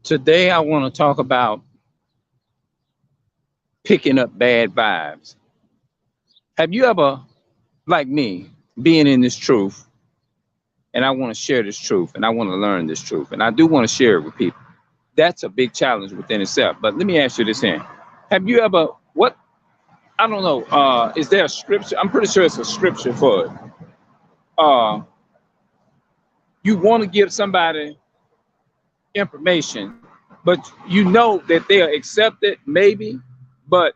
Today, I want to talk about picking up bad vibes. Have you ever, like me, being in this truth, and I want to share this truth, and I want to learn this truth, and I do want to share it with people? That's a big challenge within itself. But let me ask you this here. Have you ever, what, I don't know, is there a scripture? I'm pretty sure it's a scripture for it. Uh, you want to give somebody information, but you know that they'll accept it, maybe, but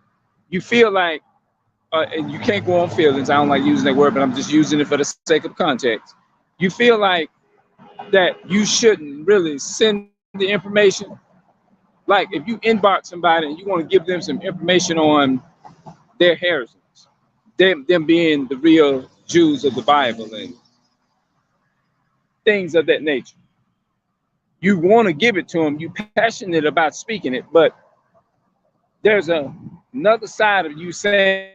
you feel like and you can't go on feelings. I don't like using that word, but I'm just using it for the sake of context. You feel like that you shouldn't really send the information. Like if you inbox somebody and you want to give them some information on their heritage, them being the real Jews of the Bible and things of that nature, you want to give it to them. You're passionate about speaking it, but there's another side of you saying,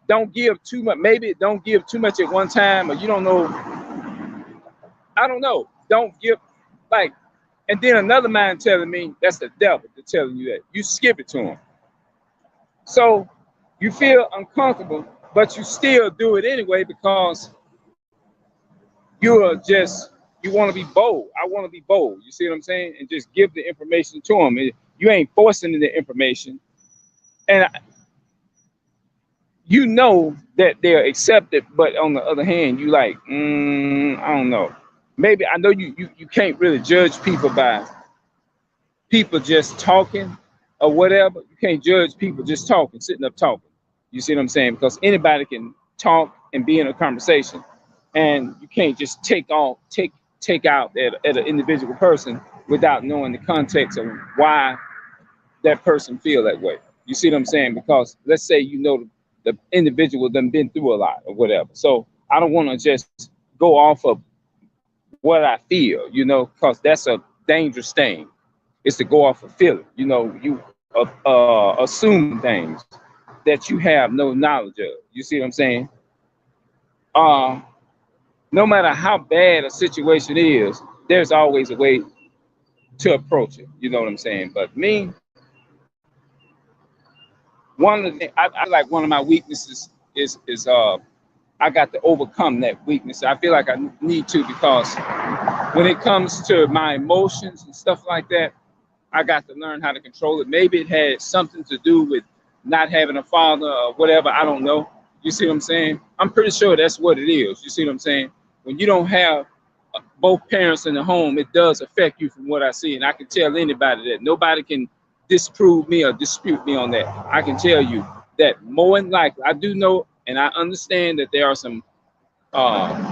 don't give too much. Maybe don't give too much at one time, or you don't know. I don't know. Don't give like, and then another mind telling me that's the devil that's telling you that. You skip it to him. So you feel uncomfortable, but you still do it anyway because you're just you want to be bold. I want to be bold. You see what I'm saying? And just give the information to them. You ain't forcing the information, and you know that they're accepted, but on the other hand, you like, I don't know. Maybe I know you can't really judge people by people just talking or whatever. You can't judge people just talking, sitting up talking. You see what I'm saying? Because anybody can talk and be in a conversation, and you can't just take out at an individual person without knowing the context of why that person feel that way. You see what I'm saying? Because let's say you know the individual done been through a lot or whatever. So I don't want to just go off of what I feel, because that's a dangerous thing. It's to go off of feeling. You assume things that you have no knowledge of. You see what I'm saying? Uh, no matter how bad a situation is, there's always a way to approach it. You know what I'm saying? But me, one of the things I like one of my weaknesses is I got to overcome that weakness. I feel like I need to because when it comes to my emotions and stuff like that, I got to learn how to control it. Maybe it had something to do with not having a father or whatever. I don't know. You see what I'm saying? I'm pretty sure that's what it is. You see what I'm saying? When you don't have both parents in the home, it does affect you from what I see. And I can tell anybody that. Nobody can disprove me or dispute me on that. I can tell you that more than likely, I do know and I understand that there are some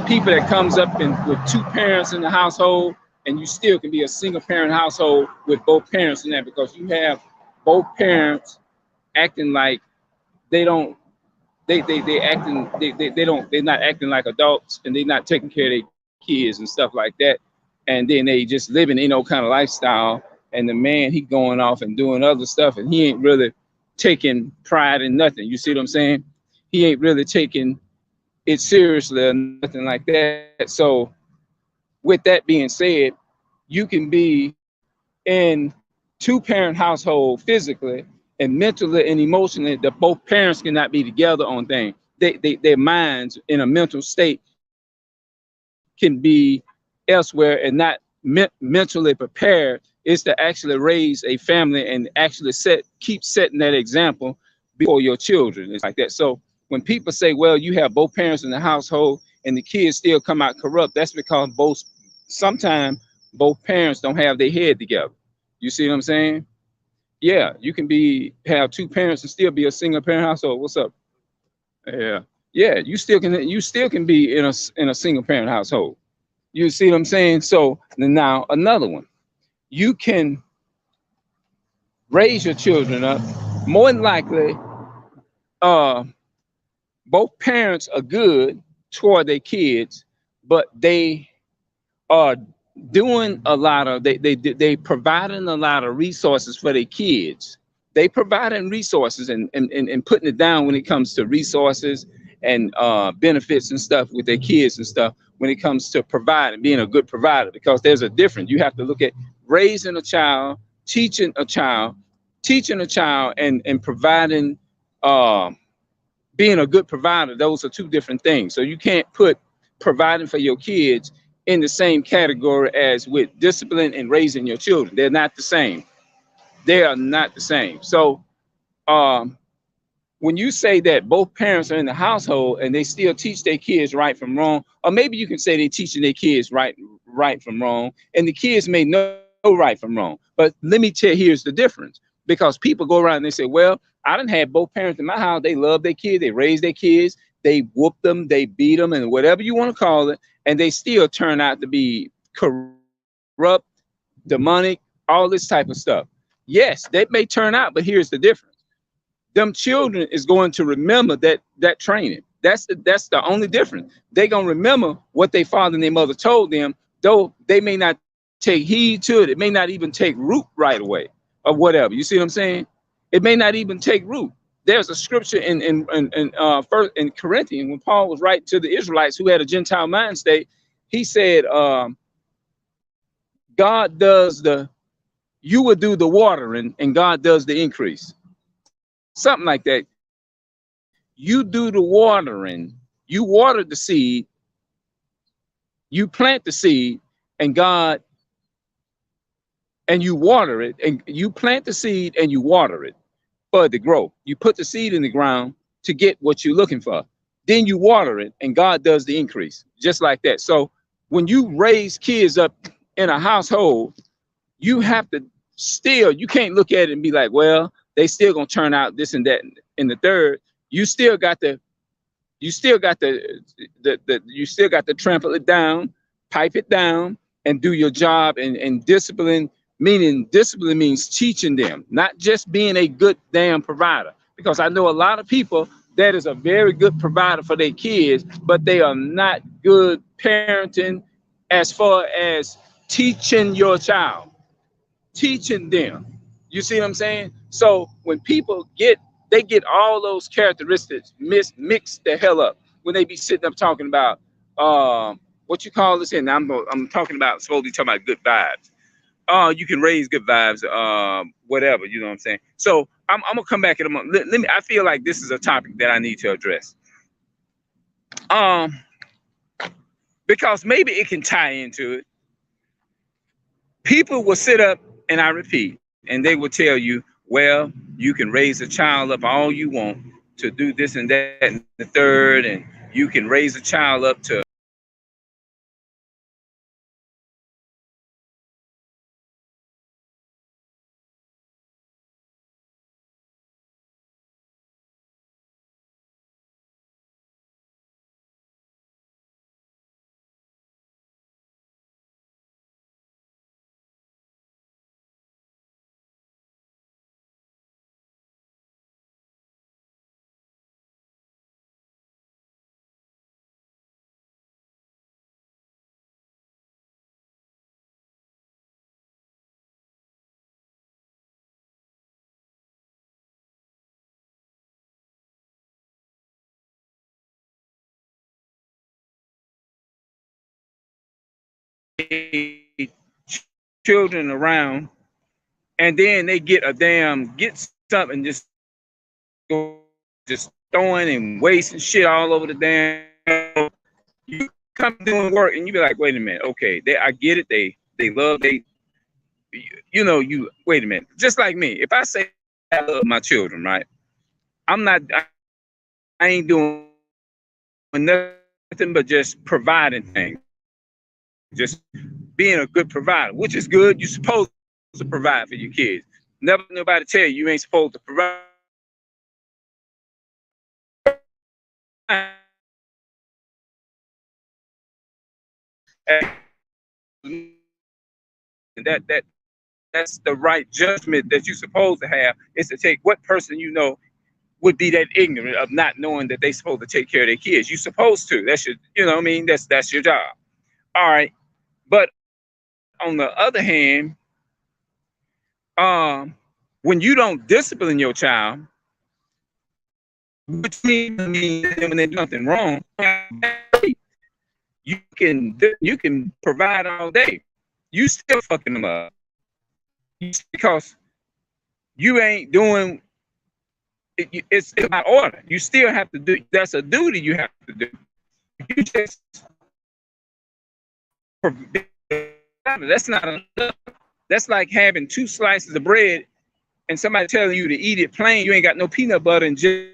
people that comes up with two parents in the household, and you still can be a single parent household with both parents in that because you have both parents acting like they don't they acting they don't they're not acting like adults, and they're not taking care of their kids and stuff like that, and then they just living kind of lifestyle, and the man he going off and doing other stuff, and he ain't really taking pride in nothing. You see what I'm saying? He ain't really taking it seriously or nothing like that. So with that being said, you can be in two-parent household physically and mentally and emotionally, that both parents cannot be together on things. Their minds in a mental state can be elsewhere and not mentally prepared is to actually raise a family and actually keep setting that example before your children. It's like that. So when people say, well, you have both parents in the household and the kids still come out corrupt, that's because sometimes both parents don't have their head together. You see what I'm saying? Yeah, you can have two parents and still be a single parent household. What's up? Yeah, yeah, you still can be in a single parent household. You see what I'm saying? So now another one, you can raise your children up. More than likely, uh, both parents are good toward their kids, but they are doing a lot of they providing a lot of resources for their kids. They providing resources and putting it down when it comes to resources and benefits and stuff with their kids and stuff. when it comes to providing, being a good provider, because there's a difference. You have to look at raising a child, teaching a child, and providing, being a good provider. Those are two different things. So you can't put providing for your kids in the same category as with discipline and raising your children. They're not the same. They are not the same. So when you say that both parents are in the household and they still teach their kids right from wrong, or maybe you can say they're teaching their kids right from wrong, and the kids may know right from wrong. But let me tell you, here's the difference. Because people go around and they say, well, I done had both parents in my house. They love their kids. They raise their kids. They whoop them. They beat them, and whatever you want to call it. And they still turn out to be corrupt, demonic, all this type of stuff. Yes, they may turn out, but here's the difference. Them children is going to remember that training. That's the only difference. They're going to remember what their father and their mother told them, though they may not take heed to it. It may not even take root right away or whatever. You see what I'm saying? It may not even take root. There's a scripture in Corinthians, when Paul was writing to the Israelites who had a Gentile mind state, he said, God does you will do the watering and God does the increase. Something like that. You do the watering, you water the seed, you plant the seed, and you water it, and you plant the seed and you water it for it to grow. You put the seed in the ground to get what you're looking for. Then you water it and God does the increase, just like that. So when you raise kids up in a household, you have to still, you can't look at it and be like, well, they still gonna turn out this and that and the third. You still got to trample it down, pipe it down, and do your job. And discipline means teaching them, not just being a good damn provider. Because I know a lot of people that is a very good provider for their kids, but they are not good parenting as far as teaching your child, teaching them. You see what I'm saying? So when people get all those characteristics mixed the hell up when they be sitting up talking about what you call this, and I'm talking about, supposedly talking about good vibes. You can raise good vibes, whatever, you know what I'm saying? So I'm gonna come back in a moment. Let me, I feel like this is a topic that I need to address. Because maybe it can tie into it. People will sit up, and I repeat, and they will tell you, well, you can raise a child up all you want to do this and that and the third, and you can raise a child up to children around, and then they get something and just go just throwing and wasting shit all over the damn. You come doing work and you be like, wait a minute, okay, I get it. They love, you wait a minute. Just like me, if I say I love my children, right? I ain't doing nothing but just providing things, just being a good provider, which is good. You're supposed to provide for your kids. Never nobody tell you ain't supposed to provide. That's the right judgment that you're supposed to have, is to take what person you know would be that ignorant of not knowing that they're supposed to take care of their kids. You're supposed to. That's your, you know what I mean? That's your job. All right. But on the other hand, when you don't discipline your child, which means when they do something wrong, you can provide all day. You still fucking them up because you ain't doing. It's about order. You still have to do. That's a duty you have to do. You just that's not enough. That's like having 2 slices of bread and somebody telling you to eat it plain. You ain't got no peanut butter and just.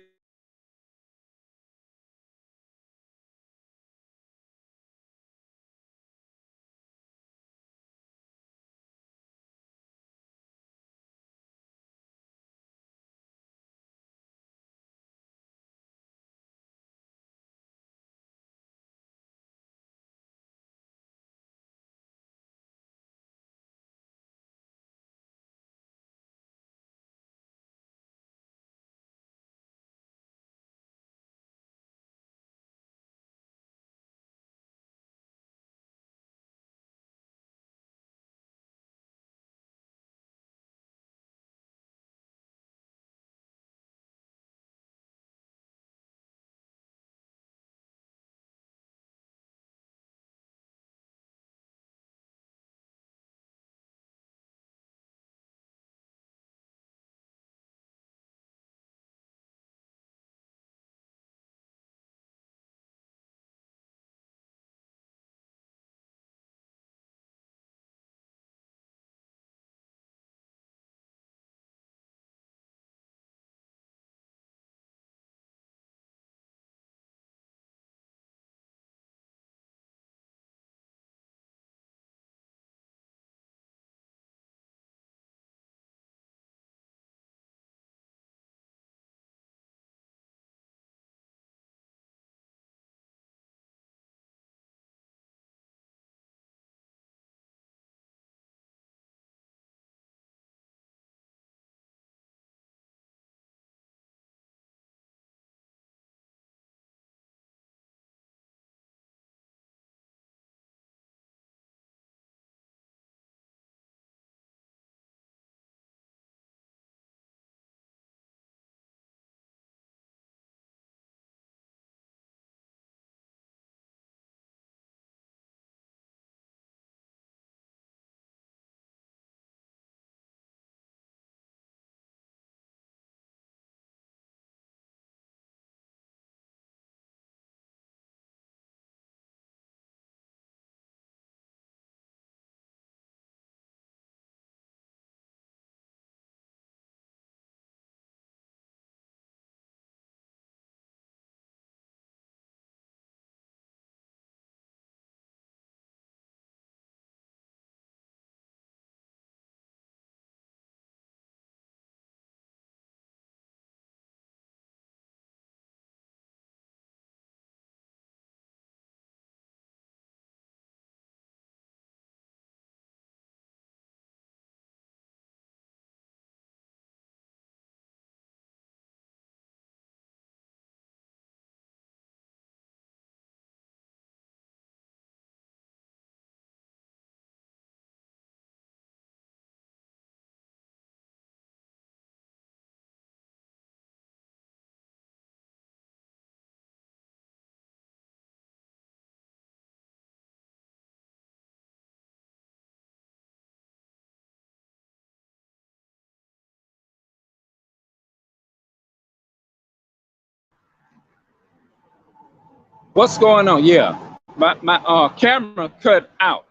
What's going on? Yeah, my camera cut out.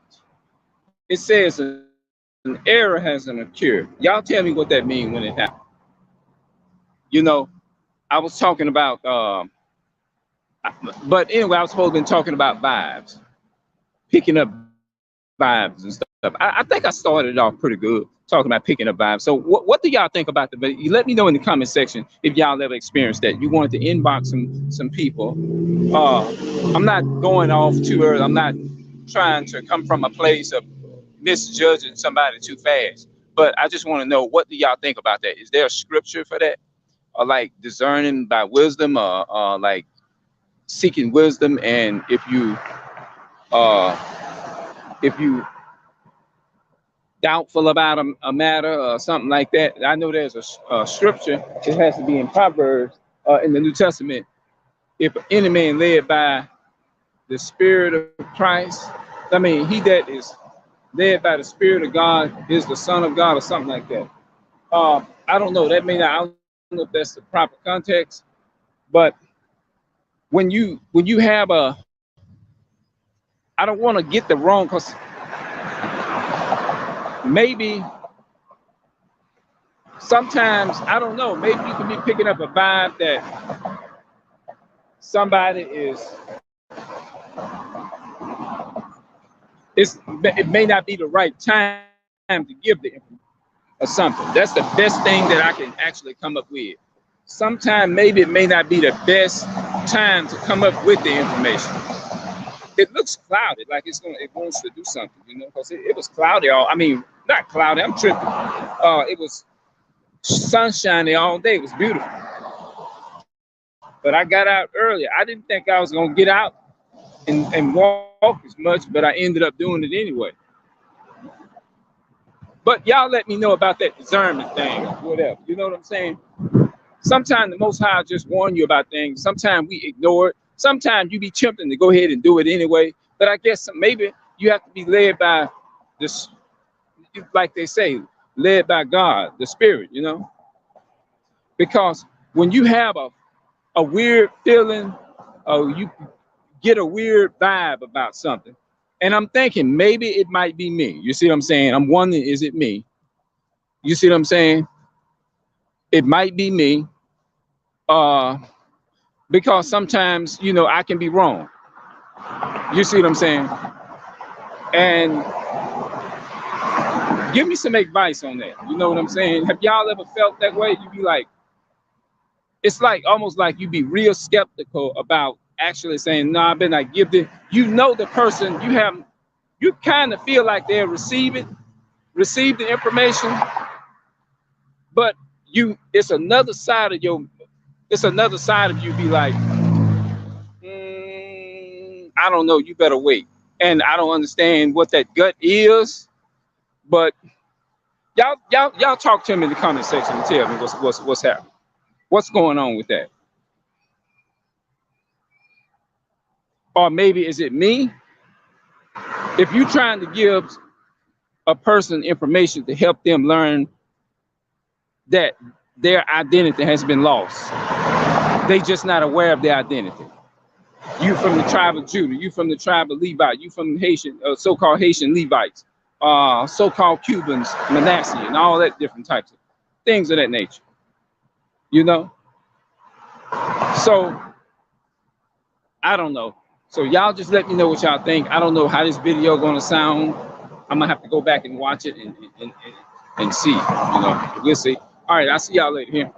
It says an error has occurred. Y'all tell me what that means when it happens. You know, I was talking about, but anyway, I was supposed to be talking about vibes, picking up vibes and stuff. I think I started off pretty good talking about picking up vibes. So what do y'all think about that? You let me know in the comment section if y'all ever experienced that. You wanted to inbox some people. I'm not going off too early. I'm not trying to come from a place of misjudging somebody too fast. But I just want to know, what do y'all think about that? Is there a scripture for that? Or like discerning by wisdom, or like seeking wisdom? And if you doubtful about a matter or something like that, I know there's a scripture. It has to be in Proverbs in the New Testament. If any man led by the Spirit of Christ. I mean, he that is led by the Spirit of God is the Son of God or something like that. I don't know. That may not. I don't know if that's the proper context, but when you have a, I don't want to get the wrong, because maybe sometimes, I don't know, maybe you can be picking up a vibe that somebody is, it may not be the right time to give the information or something. That's the best thing that I can actually come up with. Sometimes maybe it may not be the best time to come up with the information. It looks cloudy, like it wants to do something, you know, because it was cloudy I mean, not cloudy, I'm tripping. It was sunshiny all day. It was beautiful. But I got out earlier. I didn't think I was gonna get out and walk as much, but I ended up doing it anyway. But y'all let me know about that discernment thing or whatever. You know what I'm saying? Sometimes the Most High just warn you about things. Sometimes we ignore it. Sometimes you be tempted to go ahead and do it anyway. But I guess maybe you have to be led by this, like they say, led by God, the Spirit, you know? Because when you have a weird feeling, you get a weird vibe about something, and I'm thinking maybe it might be me. You see what I'm saying? I'm wondering, is it me? You see what I'm saying? It might be me. Because sometimes, you know, I can be wrong. You see what I'm saying? And give me some advice on that. You know what I'm saying? Have y'all ever felt that way? You be like, it's like almost like you be real skeptical about actually saying, no, I better not give this. You know, the person you kind of feel like they'll receive the information, but it's another side of you be like, I don't know, you better wait. And I don't understand what that gut is, but y'all talk to me in the comment section and tell me what's happening. What's going on with that? Or maybe is it me? If you're trying to give a person information to help them learn that their identity has been lost, they just not aware of their identity. You from the tribe of Judah, you from the tribe of Levi, you from Haitian, so-called Haitian Levites, so-called Cubans, Manasseh, and all that different types of things of that nature. You know? So, I don't know. So y'all just let me know what y'all think. I don't know how this video gonna sound. I'm gonna have to go back and watch it and see. You know, we'll see. All right, I'll see y'all later here.